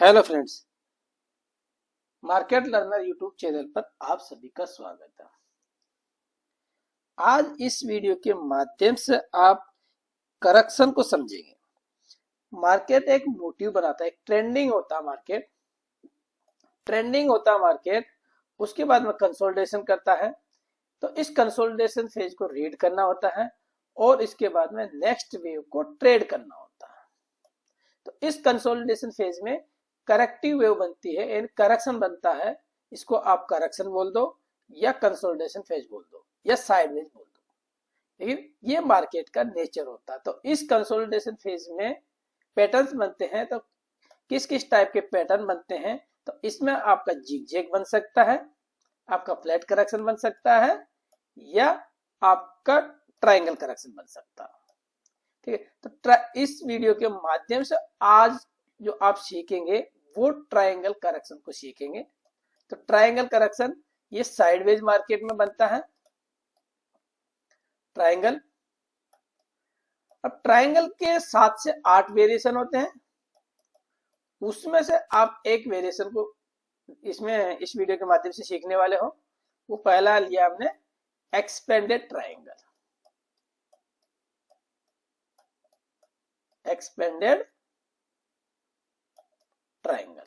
Hello friends, market learner YouTube channel पर आप सभी का स्वागत है। आज इस वीडियो के माध्यम से आप करेक्शन को समझेंगे। मार्केट एक मोटिव बनाता है, एक ट्रेंडिंग होता है मार्केट, उसके बाद में कंसोलिडेशन करता है। तो इस कंसोलिडेशन फेज को रीड करना होता है और इसके बाद में नेक्स्ट वेव को ट्रेड करना होता है। तो इस कंसोलिडेशन फेज में करेक्टिव वेव बनती है, यानी करेक्शन बनता है। इसको आप करेक्शन बोल दो या कंसोलिडेशन फेज बोल दो या साइडवेज बोल दो, लेकिन ये मार्केट का नेचर होता है। तो इस कंसोलिडेशन फेज में पैटर्न्स बनते हैं। तो किस किस टाइप के पैटर्न बनते हैं? तो इसमें आपका जिगजैग बन सकता है, आपका फ्लैट करेक्शन बन सकता है या आपका ट्रायंगल करेक्शन बन सकता है। ठीक है, तो इस वीडियो के माध्यम से आज जो आप सीखेंगे वो ट्रायंगल करेक्शन को सीखेंगे। तो ट्रायंगल करेक्शन ये साइडवेज मार्केट में बनता है। ट्रायंगल, अब ट्रायंगल के 7 से 8 वेरिएशन होते हैं। उसमें से आप एक वेरिएशन को इसमें इस वीडियो के माध्यम से सीखने वाले हो। वो पहला लिया हमने expanded triangle. Expanded triangle,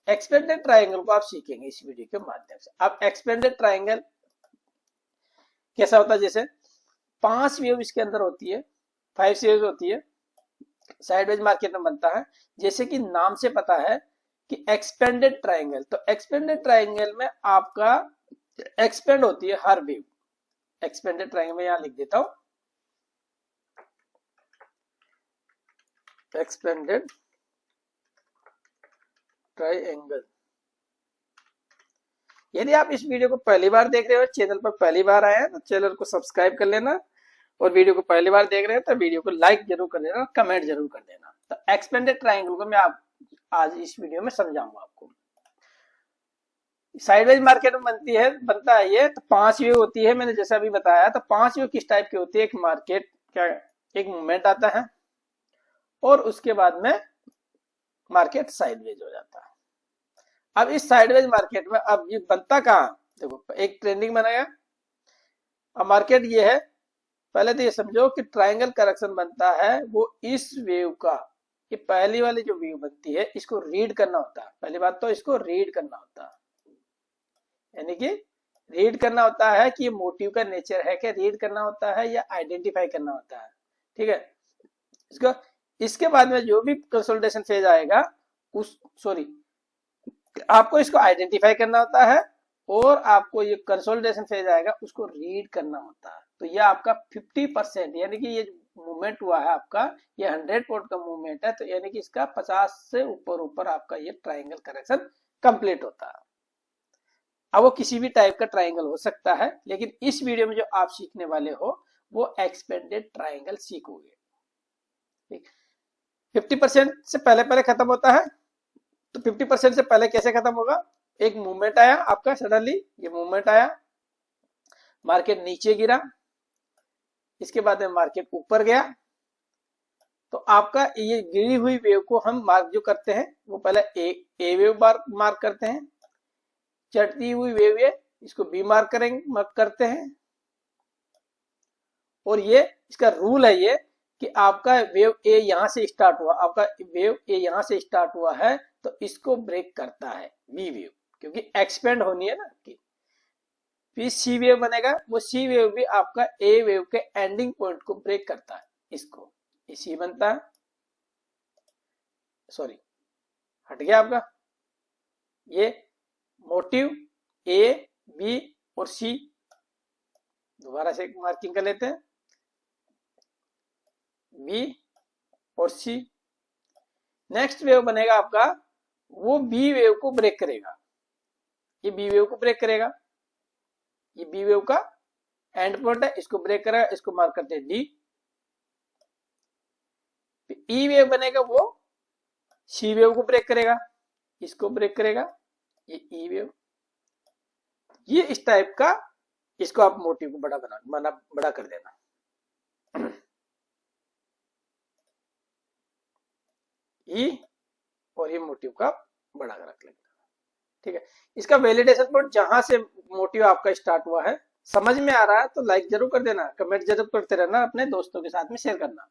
expanded triangle को आप सीखेंगे इस वीडियो के माध्यम से। अब एक्सपेंडेड ट्रायंगल कैसा होता है? जैसे 5 वेव इसके अंदर होती है, 5 वेव होती है, साइडवेज मार्केट में बनता है। जैसे कि नाम से पता है कि एक्सपेंडेड ट्रायंगल, तो एक्सपेंडेड ट्रायंगल में आपका एक्सपेंड होती है हर वेव। एक्सपेंडेड ट्रायंगल में यहां लिख देता हूं, एक्सपेंडेड ट्रायंगल। यदि आप इस वीडियो को पहली बार देख रहे हो, चैनल पर पहली बार आए हैं तो चैनल को सब्सक्राइब कर लेना, और वीडियो को पहली बार देख रहे हैं तो वीडियो को लाइक जरूर कर देना, कमेंट जरूर कर देना। तो एक्सपेंडेड ट्रायंगल को मैं आज इस वीडियो में समझाऊंगा आपको। साइडवेज मार्केट में बनता है ये। तो 5 वेव होती है, मैंने जैसा अभी बताया। तो 5 वेव किस टाइप की होती है? एक मार्केट क्या, एक मूवमेंट आता है और उसके बाद में मार्केट साइडवेज हो जाता है। अब इस साइडवेज मार्केट में अब ये बनता कहां? देखो, एक ट्रेंडिंग बनाया। अब मार्केट ये है, पहले तो ये समझो कि ट्रायंगल करेक्शन बनता है वो इस वेव का, ये पहली वाली जो वेव बनती है इसको रीड करना होता है। पहली बात तो इसको रीड करना होता है, यानी कि रीड करना होता है कि ये मोटिव का नेचर है क्या, रीड करना होता है या आइडेंटिफाई करना होता है। ठीक है, इसको इसके बाद में जो भी कंसोलिडेशन फेज आएगा आपको इसको आइडेंटिफाई करना होता है और आपको ये कंसोलिडेशन फेज आएगा उसको रीड करना होता है। तो यह आपका 50%, यानी कि ये मूवमेंट हुआ है आपका, ये 100 पॉइंट का मूवमेंट है। तो यानी कि इसका 50 से ऊपर आपका ये ट्रायंगल करेक्शन कंप्लीट होता है। अब वो किसी भी टाइप का ट्रायंगल हो सकता है, लेकिन इस वीडियो में जो आप सीखने वाले हो वो एक्सपेंडेड ट्रायंगल सीखोगे। 50% से पहले खत्म होता है। तो 50% से पहले कैसे खत्म होगा? एक मूवमेंट आया आपका, सडनली ये मूवमेंट आया, मार्केट नीचे गिरा, इसके बाद में मार्केट ऊपर गया। तो आपका ये गिरी हुई वेव को हम मार्क जो करते हैं वो पहले ए वेव मार्क करते हैं, चढ़ती हुई वेव ये इसको बी मार्क करते हैं। और ये इसका रूल है ये कि आपका वेव ए यहां से स्टार्ट हुआ, आपका वेव ए यहां से स्टार्ट हुआ है तो इसको ब्रेक करता है बी वेव, क्योंकि एक्सपेंड होनी है ना कि फिर सी वेव बनेगा। वो सी वेव भी आपका ए वेव के एंडिंग पॉइंट को ब्रेक करता है, इसको सी बनता है। सॉरी, हट गया आपका ये मोटिव ए बी और सी, दोबारा से मार्किंग कर लेते हैं, बी और सी। नेक्स्ट वेव बनेगा आपका, वो बी वेव को ब्रेक करेगा, ये बी वेव को ब्रेक करेगा, ये बी वेव का एंड पॉइंट है, इसको ब्रेक करेगा, इसको मार्क करते हैं डी। ई वेव बनेगा, वो सी वेव को ब्रेक करेगा, इसको ब्रेक करेगा, ये ई वेव। ये इस टाइप का, इसको आप मोटिव को बड़ा कर देना। ई और ये मोटिव का बड़ा रख लेंगे। ठीक है, इसका वैलिडेशन पॉइंट जहां से मोटिव आपका स्टार्ट हुआ है, समझ में आ रहा है तो लाइक जरूर कर देना, कमेंट जरूर करते रहना, अपने दोस्तों के साथ में शेयर करना।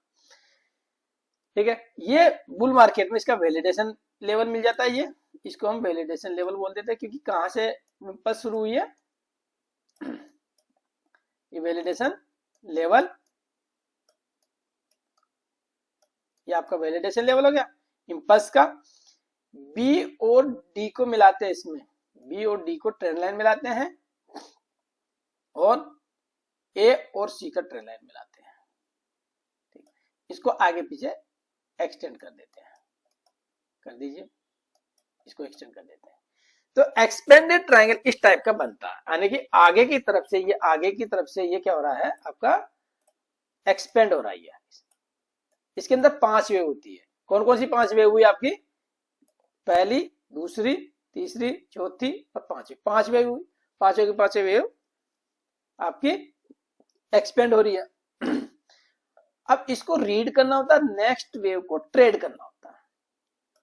ठीक है, ये बुल मार्केट में इसका वैलिडेशन लेवल मिल जाता है। ये इसको हम वैलिडेशन लेवल बोल देते हैं, क्योंकि कहां से इम्पल्स शुरू हुई है, ये वैलिडेशन लेवल, ये आपका वैलिडेशन लेवल हो गया इम्पल्स का। बी और डी को मिलाते हैं, इसमें बी और डी को ट्रेंड लाइन मिलाते हैं और ए और सी का ट्रेंड लाइन मिलाते हैं। ठीक, इसको आगे पीछे एक्सटेंड कर देते हैं, कर दीजिए, इसको एक्सटेंड कर देते हैं। तो एक्सपेंडेड ट्रायंगल इस टाइप का बनता है, यानी कि आगे की तरफ से ये, आगे की तरफ से ये क्या हो रहा है आपका, एक्सपेंड हो रहा है। इसके अंदर 5 वेव होती है। कौन कौन सी 5 वेव हुई आपकी, पहली, दूसरी, तीसरी, चौथी और पांचवी, 5 वेव हुई। पांचों की 5 वेव आपकी एक्सपेंड हो रही है। अब इसको रीड करना होता है, नेक्स्ट वेव को ट्रेड करना होता है।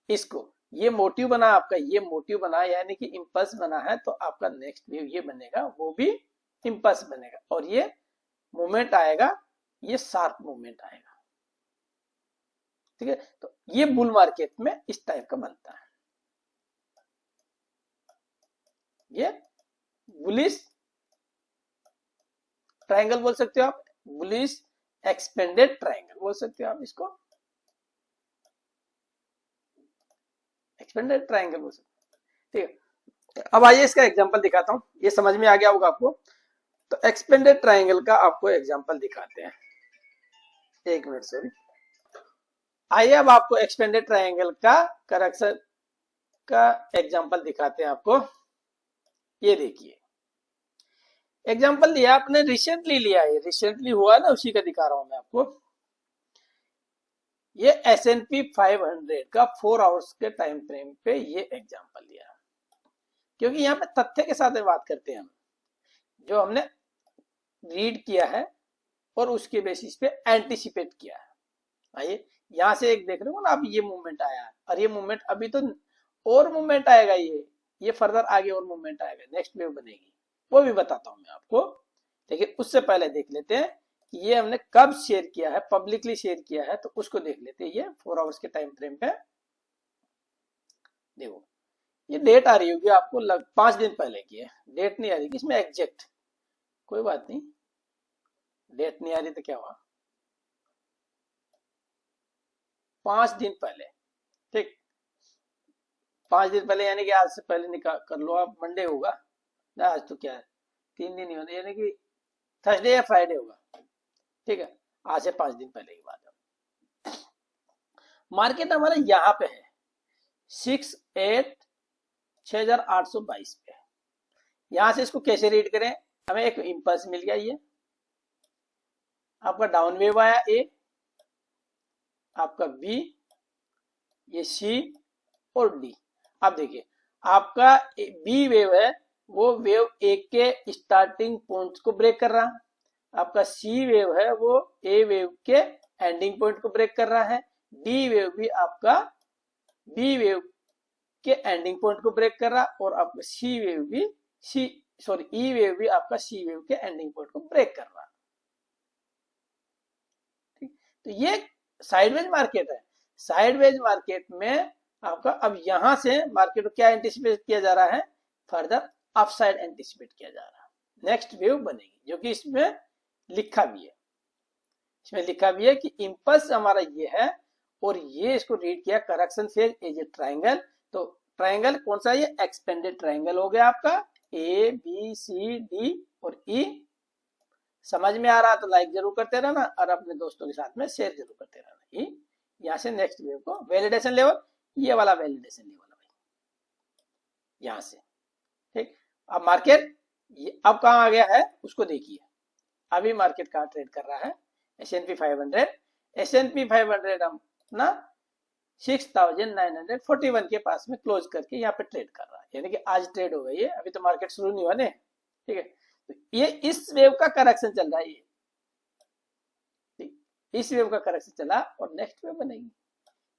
इसको, ये मोटिव बना आपका, ये मोटिव बना यानी कि इम्पल्स बना है, तो आपका नेक्स्ट वेव ये बनेगा, वो भी इम्पल्स बनेगा और ये मूवमेंट आएगा, ये शार्प मूवमेंट आएगा। ठीक है, तो ये बुल मार्केट में इस टाइप का बनता है। ये बुलिश ट्रायंगल बोल सकते हो आप, बुलिश एक्सपेंडेड ट्रायंगल बोल सकते हो आप, इसको एक्सपेंडेड ट्रायंगल बोल सकते हो। ठीक है, अब आइए इसका एग्जांपल दिखाता हूं, ये समझ में आ गया होगा आपको। तो एक्सपेंडेड ट्रायंगल का आपको एग्जांपल दिखाते हैं, एक मिनट सॉरी। आइए अब आपको एक्सपेंडेड ट्रायंगल का करेक्शन का एग्जांपल दिखाते हैं आपको। ये देखिए, एग्जांपल लिया आपने, रिसेंटली लिया है, रिसेंटली हुआ ना, उसी का दिखा रहा हूं मैं आपको। ये S&P 500 का 4 आवर्स के टाइम फ्रेम पे ये एग्जांपल लिया, क्योंकि यहाँ पे तथ्य के साथ बात करते हैं हम, जो हमने रीड किया है और उसके बेसिस पे एंटिसिपेट किया है। आइए यहां से एक देख रहे हो ना आप, ये मूवमेंट आया है और ये मूवमेंट अभी तो और मूवमेंट आएगा, ये फर्दर आगे और मूवमेंट आएगा, नेक्स्ट वेव बनेगी, वो भी बताता हूं मैं आपको। लेकिन उससे पहले देख लेते हैं कि ये हमने कब शेयर किया है, पब्लिकली शेयर किया है, तो उसको देख लेते हैं। ये 4 आवर्स के टाइम फ्रेम पे देखो, ये डेट आ रही होगी आपको, 5 दिन पहले की है, डेट नहीं आ रही इसमें एग्जैक्ट, कोई बात नहीं, डेट नहीं आ रही तो क्या हुआ, 5 दिन पहले। ठीक, 5 दिन पहले यानी कि आज से पहले निकाल कर लो आप, मंडे होगा ना, आज तो क्या है 3 दिन ही होते, यानी कि थर्सडे या फ्राइडे होगा। ठीक है, आज से 5 दिन पहले की बात है। मार्केट हमारा यहाँ पे है 6822 पे। यहां से इसको कैसे रीड करें, हमें एक इंपल्स मिल गया, ये आपका डाउन वेव आया ए, आपका बी, ये सी और डी। अब देखिए आपका बी वेव है, वो वेव ए के स्टार्टिंग पॉइंट को ब्रेक कर रहा, आपका सी वेव है वो ए वेव के एंडिंग पॉइंट को ब्रेक कर रहा है, डी वेव भी आपका बी वेव के एंडिंग पॉइंट को ब्रेक कर रहा, और आपका सी वेव भी ई वेव भी आपका सी वेव के एंडिंग पॉइंट को ब्रेक कर रहा। ठीक, तो ये साइडवेज मार्केट है। साइडवेज मार्केट में आपका अब यहां से मार्केट को क्या एंटिसिपेट किया जा रहा है, फर्दर अपसाइड एंटिसिपेट किया जा रहा है, नेक्स्ट वेव बनेगी, जो कि इसमें लिखा भी है, इसमें लिखा भी है कि इंपल्स हमारा ये है और ये इसको रीड किया correction phase as a triangle. तो ट्रायंगल कौन सा, ये एक्सपेंडेड ट्रायंगल हो गया आपका, ए बी सी डी और ई। समझ में आ रहा है तो लाइक जरूर करते रहना और अपने दोस्तों के साथ में शेयर जरूर करते रहना। ई यहाँ से नेक्स्ट वेव को वैलिडेशन लेवल, ये वाला वैलिडेशन लेवल है भाई यहां से। ठीक, अब मार्केट अब कहां आ गया है उसको देखिए, अभी मार्केट कहां ट्रेड कर रहा है, S&P 500। S&P 500 हम ना 6941 के पास में क्लोज करके यहाँ पे ट्रेड कर रहा है, यानी कि आज ट्रेड हो गई है, अभी तो मार्केट शुरू नहीं हुआ ने। ठीक है, तो ये इस वेव का करेक्शन चल रहा है, ये इस वेव का करेक्शन चला और नेक्स्ट वेव बनेगी।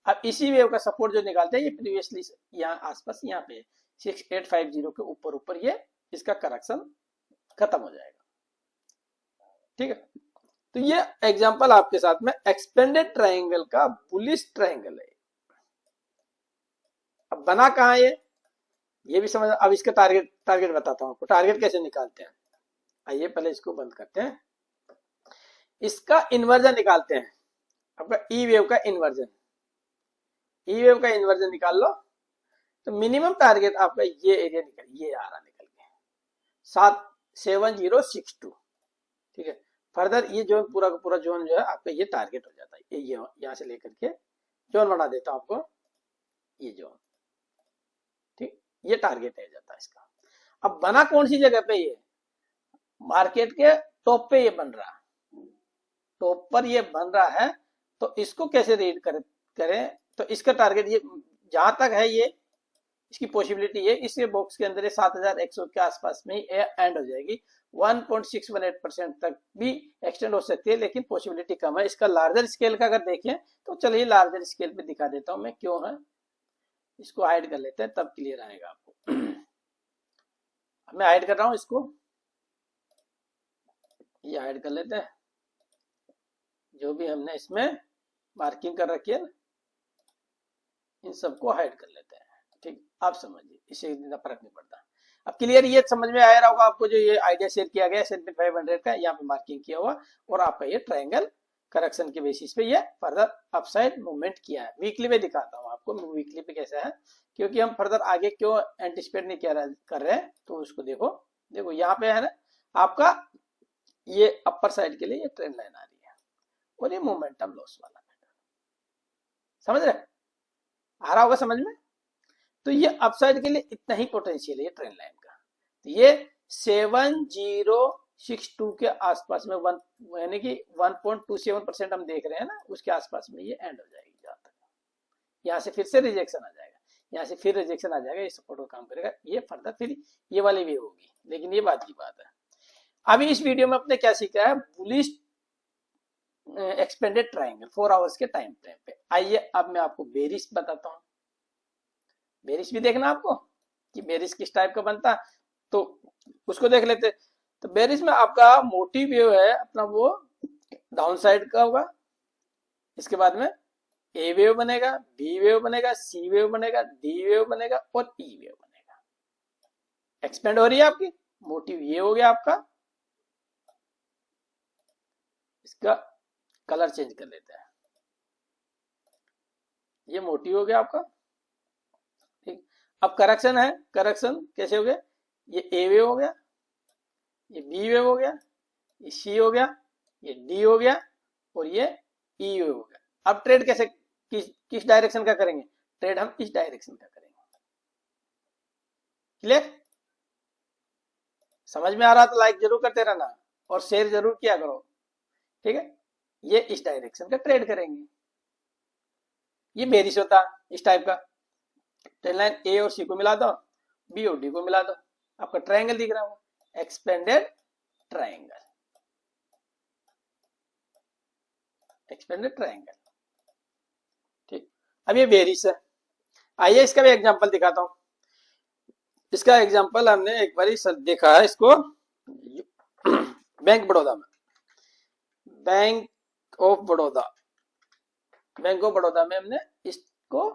अब इसी वेव का सपोर्ट जो निकालते हैं ये प्रीवियसली यहाँ आसपास यहाँ पे 6850 के ऊपर ऊपर ये इसका करेक्शन खत्म हो जाएगा। ठीक है, तो ये एग्जांपल आपके साथ में एक्सपेंडेड ट्रायंगल का बुलिश ट्रायंगल है। अब बना कहाँ ये भी समझ। अब इसका टारगेट बताता हूं आपको, टारगेट कैसे निकालते हैं। आइए पहले इसको बंद करते हैं, इसका इन्वर्जन निकालते हैं। आपका ई वेव का इन्वर्जन, ई वेव का इन्वर्जन निकाल लो तो मिनिमम टारगेट आपका ये एरिया ये आ रहा निकल के 7062। ठीक है, फर्दर ये जोन पूरा का पूरा जोन जो है आपका ये टारगेट हो जाता है। ये यहाँ से लेकर के जोन बना देता हूं आपको, ये जोन। ठीक, ये टारगेट है जाता है इसका। अब बना कौन सी जगह पे, ये मार्केट के टॉप पे ये बन रहा, टॉप पर ये बन रहा है। तो इसको कैसे रीड करें, तो इसका टारगेट ये जहां तक है, ये इसकी पॉसिबिलिटी है इसके बॉक्स के अंदर 7100 के आसपास में एंड हो जाएगी। 1.618% तक भी एक्सटेंड हो सकती है, लेकिन पॉसिबिलिटी कम है। इसका लार्जर स्केल का अगर देखें तो चलिए लार्जर स्केल पे दिखा देता हूं मैं क्यों है। इसको हाइड कर लेते हैं तब क्लियर आएगा आपको। मैं हाइड कर रहा हूं इसको, ये हाइड कर लेते हैं। जो भी हमने इसमें मार्किंग कर रखी है ना, इन सबको हाइड कर लेते हैं। ठीक, आप समझिए, इससे इतना फर्क नहीं पड़ता। अब क्लियर ये समझ में आया रहा होगा आपको, जो ये आइडिया शेयर किया गया 7500 का, यहाँ पे मार्किंग किया हुआ और आपका ये ट्रायंगल करेक्शन के बेसिस पे ये फर्दर अपसाइड मूवमेंट किया है। वीकली पे दिखाता हूँ आपको वीकली पे कैसा है, क्योंकि हम फर्दर आगे क्यों एंटिसिपेट नहीं कर रहे हैं, तो उसको देखो यहाँ पे है ना आपका ये अपर साइड के लिए ये ट्रेंड लाइन आ रही है और ये मोमेंटम लॉस वाला समझ रहे, आ रहा होगा समझ में। तो ये अपसाइड के लिए इतना ही पोटेंशियल है ये ट्रेंड लाइन का। तो ये 7062 के आसपास में यानी कि 1.27% हम देख रहे हैं ना, उसके आसपास में ये एंड हो जाएगी। जहां तक यहाँ से फिर से रिजेक्शन आ जाएगा, यहाँ से फिर रिजेक्शन आ जाएगा, ये सपोर्ट का काम करेगा, ये फर्दर फिर ये वाली भी होगी। लेकिन ये बात की बात है, अभी इस वीडियो में अपने क्या सीखा है, बुलिश एक्सपेंडेड ट्रायंगल 4 आवर्स के टाइम फ्रेम पे। आइए अब मैं आपको बेरिश बताता हूं। बेरिश भी देखना आपको कि बेरिश किस टाइप का बनता, तो उसको देख लेते। तो बेरिश में आपका मोटिव वेव है अपना वो डाउन साइड का होगा, इसके बाद में ए वेव बनेगा, बी वेव बनेगा, सी वेव बनेगा, डी वेव बनेगा और ई वेव बनेगा। एक्सपेंड हो रही है आपकी मोटिव, ये हो गया आपका। इसका कलर चेंज कर लेते हैं, ये मोटिव हो गया आपका। ठीक, अब करेक्शन है, करेक्शन कैसे हो गया, ये ए वेव हो गया, ये बी वेव हो गया, ये सी हो गया, ये डी हो गया और ये ई वेव हो गया। अब ट्रेड कैसे किस डायरेक्शन का करेंगे, ट्रेड हम इस डायरेक्शन का करेंगे। क्लियर, समझ में आ रहा तो लाइक जरूर करते रहना और शेयर जरूर किया करो। ठीक है, ये इस डायरेक्शन का ट्रेड करेंगे। ये बेरिश होता इस टाइप का, ट्रेड लाइन ए और सी को मिला दो, बी और डी को मिला दो, आपका ट्रायंगल दिख रहा है, एक्सपेंडेड ट्रायंगल, एक्सपेंडेड ट्रायंगल। ठीक, अब ये बेरिश है। आइए इसका भी एग्जांपल दिखाता हूं। इसका एग्जांपल हमने एक बार देखा है, इसको बैंक बड़ौदा में, बैंक ऑफ बड़ौदा में हमने इसको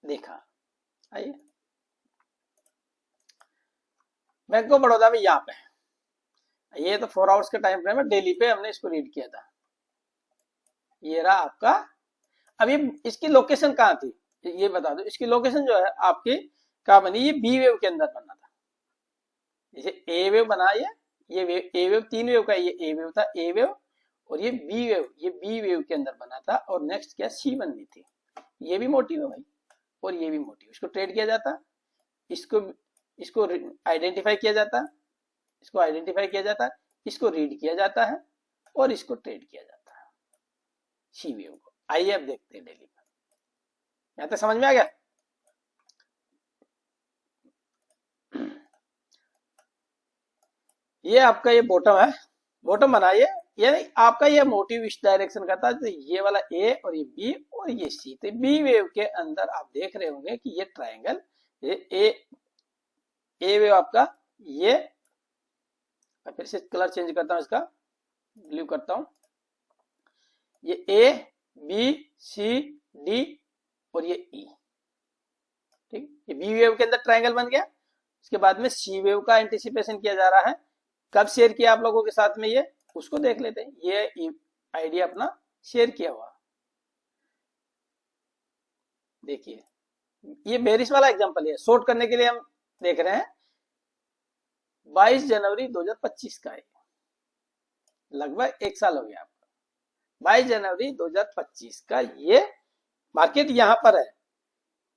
देखा। आइए बैंक ऑफ बड़ौदा में यहाँ पे, ये तो 4 आवर्स का टाइम फ्रेम है, डेली पे हमने इसको रीड किया था। ये रहा आपका। अब ये इसकी लोकेशन कहाँ थी ये बता दो। इसकी लोकेशन जो है आपकी कहाँ बनी, ये बी वेव के अंदर बना था। जैसे ए वेव बना, ये वेव ए वेव 3 वेव का, ये ए वेव था, ए वेव और ये बी वेव, ये बी वेव के अंदर बना था। और नेक्स्ट क्या, सी बननी थी, ये भी मोटिव है भाई और ये भी मोटिव। इसको ट्रेड किया जाता, इसको आइडेंटिफाई किया जाता, इसको आइडेंटिफाई किया जाता, इसको रीड किया जाता है और इसको ट्रेड किया जाता है सी वेव को। आइए अब देखते हैं डेली पर, यहां तक समझ में आ गया। ये आपका ये बॉटम है, बॉटम बनाइए, यानी आपका ये मोटिव इस डायरेक्शन का था, तो ये वाला ए और ये बी और ये सी। तो बी वेव के अंदर आप देख रहे होंगे कि ये ट्राइंगल, ये ए वेव आपका, ये फिर से कलर चेंज करता हूं, इसका ब्लू करता हूं, ये ए बी सी डी और ये ई, ठीक। ये बी वेव के अंदर ट्राइंगल बन गया। उसके बाद में सी वेव का एंटिसिपेशन किया जा रहा है। कब शेयर किया आप लोगों के साथ में, ये उसको देख लेते हैं। ये आइडिया अपना शेयर किया हुआ, देखिए ये बेरिस वाला एग्जांपल है, शॉर्ट करने के लिए हम देख रहे हैं। 22 जनवरी 2025 का है, लगभग एक साल हो गया आपका। 22 जनवरी 2025 का ये मार्केट यहां पर है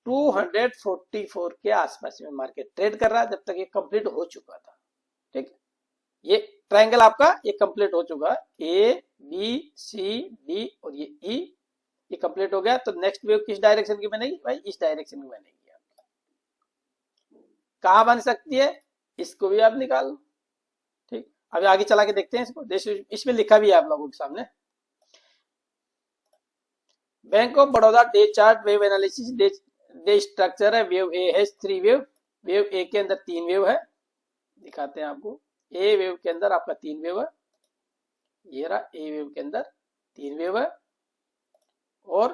244 के आसपास में मार्केट ट्रेड कर रहा है, जब तक ये कंप्लीट हो चुका था, ठीक। ये ट्रायंगल आपका ये कंप्लीट हो चुका है, ए बी सी डी और ये ई, ये कंप्लीट हो गया। तो नेक्स्ट वेव किस डायरेक्शन की बनेगी भाई, इस डायरेक्शन की बनेगी। कहां बन सकती है, इसको भी आप निकाल लो, ठीक। अभी आगे चला के देखते हैं इसको। इसमें लिखा भी है आप लोगों के सामने, bank of Baroda day chart wave analysis day structure है। वेव ए है 3 वेव, वेव ए के अंदर 3 वेव है, दिखाते हैं आपको। ए वेव के अंदर आपका 3 वेव है, ये रहा ए वेव के अंदर 3 वेव है। और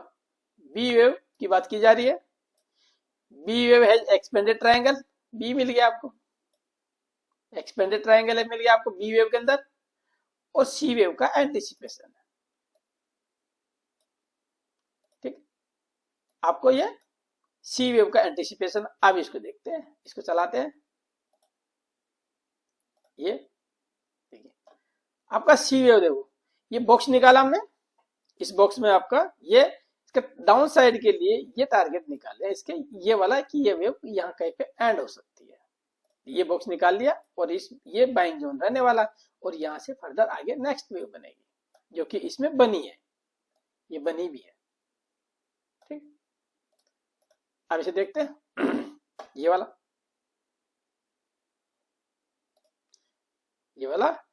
बी वेव की बात की जा रही है, बी वेव है एक्सपेंडेड ट्रायंगल, बी मिल गया आपको, एक्सपेंडेड ट्रायंगल मिल गया आपको बी वेव के अंदर। और सी वेव का एंटिसिपेशन है, ठीक। आपको ये सी वेव का एंटिसिपेशन, अब इसको देखते हैं, इसको चलाते हैं। ये देखिए आपका सी वेव, देखो ये बॉक्स निकाला हमने, इस बॉक्स में आपका ये इसका डाउन साइड के लिए ये टारगेट निकाले इसके, ये वाला कि ये वेव यहाँ कहीं पे एंड हो सकती है। ये बॉक्स निकाल लिया और इस ये बाइंग जोन रहने वाला, और यहाँ से फर्दर आगे नेक्स्ट वेव बनेगी जो कि इसमें बनी है, ये बनी भी है, ठीक। अब इसे देखते हैं ये वाला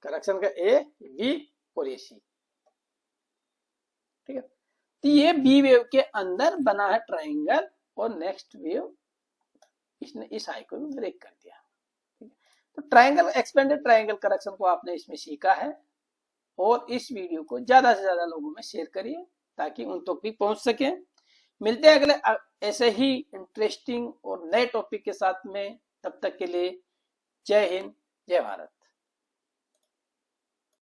करेक्शन का ए बी और ये सी, ठीक है। तो ये बी वेव के अंदर बना है ट्रायंगल, और नेक्स्ट वेव इसने इस हाई को भी ब्रेक कर दिया, ठीक है। तो ट्रायंगल, एक्सपेंडेड ट्रायंगल करेक्शन को आपने इसमें सीखा है, और इस वीडियो को ज्यादा से ज्यादा लोगों में शेयर करिए ताकि उन तक भी पहुंच सके। मिलते हैं अगले ऐसे ही इंटरेस्टिंग और नए टॉपिक के साथ में, तब तक के लिए जय हिंद जय भारत।